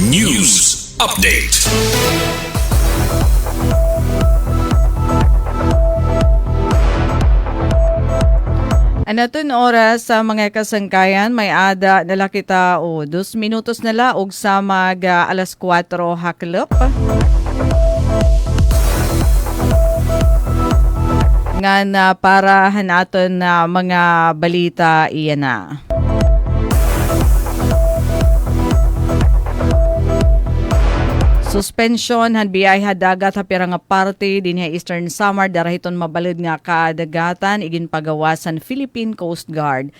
News Update. Anaton oras sa mga kasangkayan may ada nala kita 2 minutos nala og sa alas 4 haklop. Nga na para hanaton na mga balita iyan na. Suspension han biyay hadagat hapira nga parte dinhi Eastern Samar darahiton mabalid nga kadagatan igin pagawasan Philippine Coast Guard.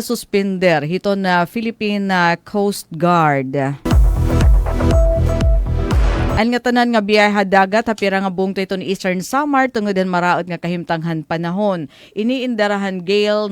Suspender hiton na Philippine Coast Guard. Ang nga tanan nga biyay hadagat hapira nga buong iton Eastern Samar tungod den maraot nga kahimtanghan panahon. Iniindarahan gale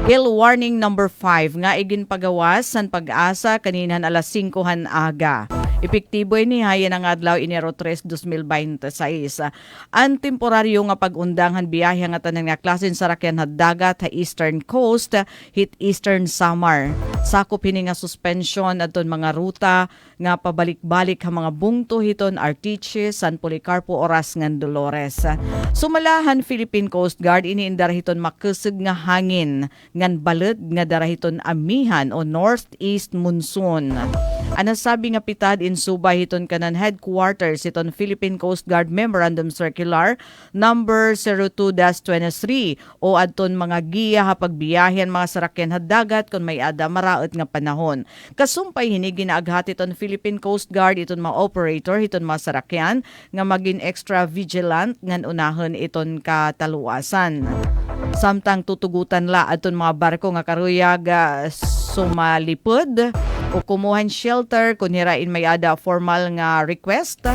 warning number 5 nga igin pagawas san pag-asa kaninhan alas 5 han aga. Epektibo ini hayan ang adlaw Enero 3, 2026. Ang temporaryo nga pag-undangan biyahe nga tanan nga klasen sa rakyan dagat ha Eastern Coast hit Eastern Samar. Sakop hini nga suspension adton mga ruta nga pabalik-balik ha mga bungto hiton Artiche, San Policarpo, Oras ngan Dolores. Sumalahan Philippine Coast Guard iniindar hiton makeseg nga hangin ngan baled nga darahiton amihan o northeast monsoon. Ano sabi nga pitad in Subay hiton kanan headquarters hiton Philippine Coast Guard Memorandum Circular number 02-23 o adton mga giya ha pagbiyahen mga sarakyan dagat kung may ada maraot nga panahon. Kasumpay hini ginaaghat hiton Philippine Coast Guard iton mga operator hiton mga sarakyan nga maging extra vigilant ngan unahon iton kataluasan. Samtang tutugutan la aton mga barko nga karuyag sumalipod o kumuhan shelter kung hirain may ada formal nga request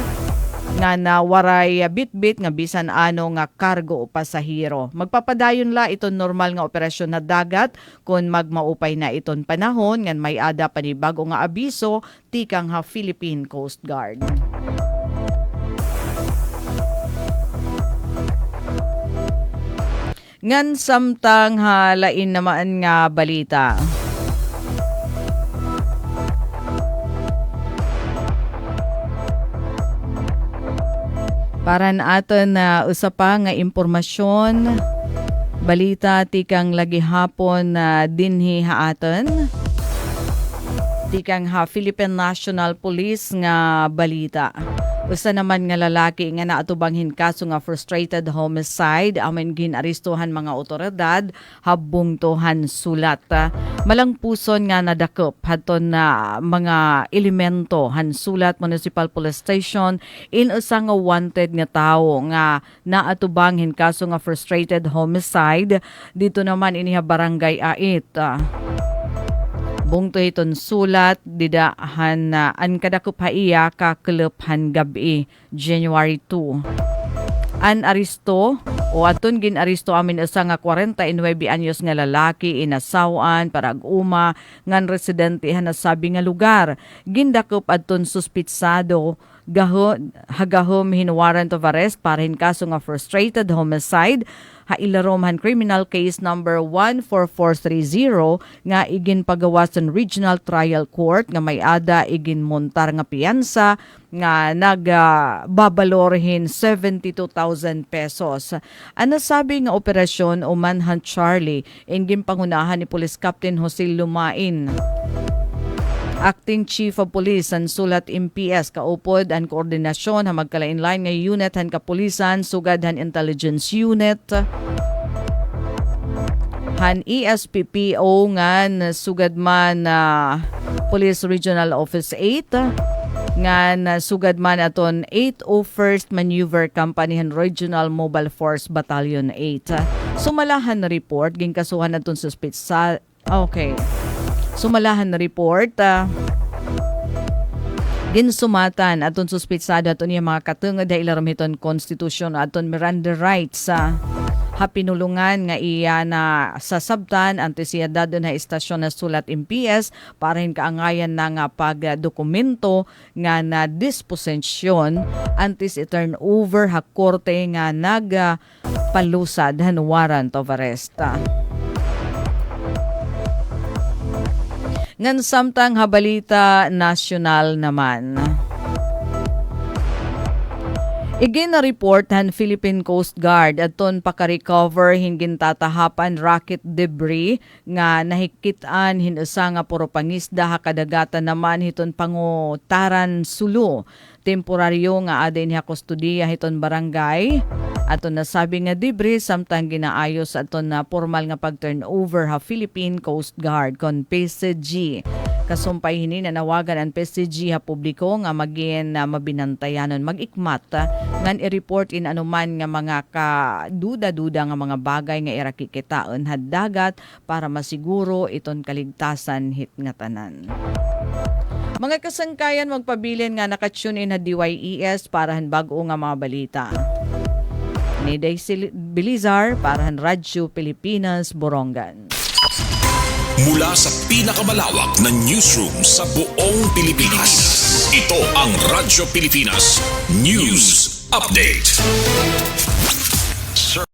nga nawaray bit-bit nga bisan ano nga kargo o pasahero. Magpapadayon la iton normal nga operasyon na dagat kung magmaupay na iton panahon ngan may ada panibago nga abiso tikang ha Philippine Coast Guard. Ngan samtang halain naman nga balita. Para aton na usapa nga impormasyon, balita tikang lagi hapon na dinhi haaton. Tikang ha Philippine National Police nga balita. Usa naman nga lalaki nga naatubanghin kaso nga frustrated homicide amin ginaristuhan mga otoridad habung tohan sulat. Malang puson nga nadakop hadton na mga elemento han sulat Municipal Police Station in usa nga wanted nga tawo nga naatubanghin kaso nga frustrated homicide dito naman iniha barangay Ait. Bungto iton sulat didahan na an kadakop haiya ka keluphan gabi January 2. An aristo o aton ginaristo amin isa nga 49 anyos nga lalaki inasawan parag-uma ngan residente hanasabi nga lugar. Gindakop adton suspitsado hagahom hinuwaran of arrest para hin kaso nga frustrated homicide hailaromhan criminal case number 14430 nga igin pagawasan Regional Trial Court nga may ada igin montar nga piyansa nga nagbabalorhin 72,000 pesos. Ano sabi nga operasyon o Manhunt Charlie ingin pangunahan ni Police Captain Jose Lumain. Acting Chief of Police ang sulat MPS kaupod ang koordinasyon ha magkalain-lain nga unit han kapulisan sugad han intelligence unit han ESPPO nga sugad man Police Regional Office 8 nga sugad man aton 801st Maneuver Company han Regional Mobile Force Battalion 8. Sumalahan na report ginkasuhan aton suspect sa Sumalahan na report ginsumatan aton suspitsado aton niya mga katungod da ilaram hiton konstitusyon aton Miranda rights hapinulungan nga iya na sasabtan antesiyadad na istasyon na sulat MPS para hin kaangayan na nga pagdokumento nga na disposisyon antes i-turn over ha korte nga nagpalusad han warrant of arrest. Ngan samtang habalita nasyonal naman. Igin na report han Philippine Coast Guard aton paka-recover hingin tatahapan rocket debris nga nahikitaan hinusa nga puro pangisda ha kadagatan naman hiton pangutaran Sulu. Temporaryo nga adin niya kustudiya hiton barangay. Aton nasabi nga debris samtang ginaayos aton na formal nga pag-turnover ha Philippine Coast Guard kon PCG. Kasumpay hini nanawagan ang PCG ha publiko nga magin mabinantayanon mag-ikmat ngan i-report in anuman nga mga kaduda-duda nga mga bagay nga irakikitaon had dagat para masiguro iton kaligtasan hit nga tanan. Mga kasangkayan magpabilin nga nakatune in na DYES para han bag-o nga mga balita. Ni Daisy Bilizar para han Radyo Pilipinas, Borongan. Mula sa pinakamalawak na newsroom sa buong Pilipinas, ito ang Radyo Pilipinas News Update.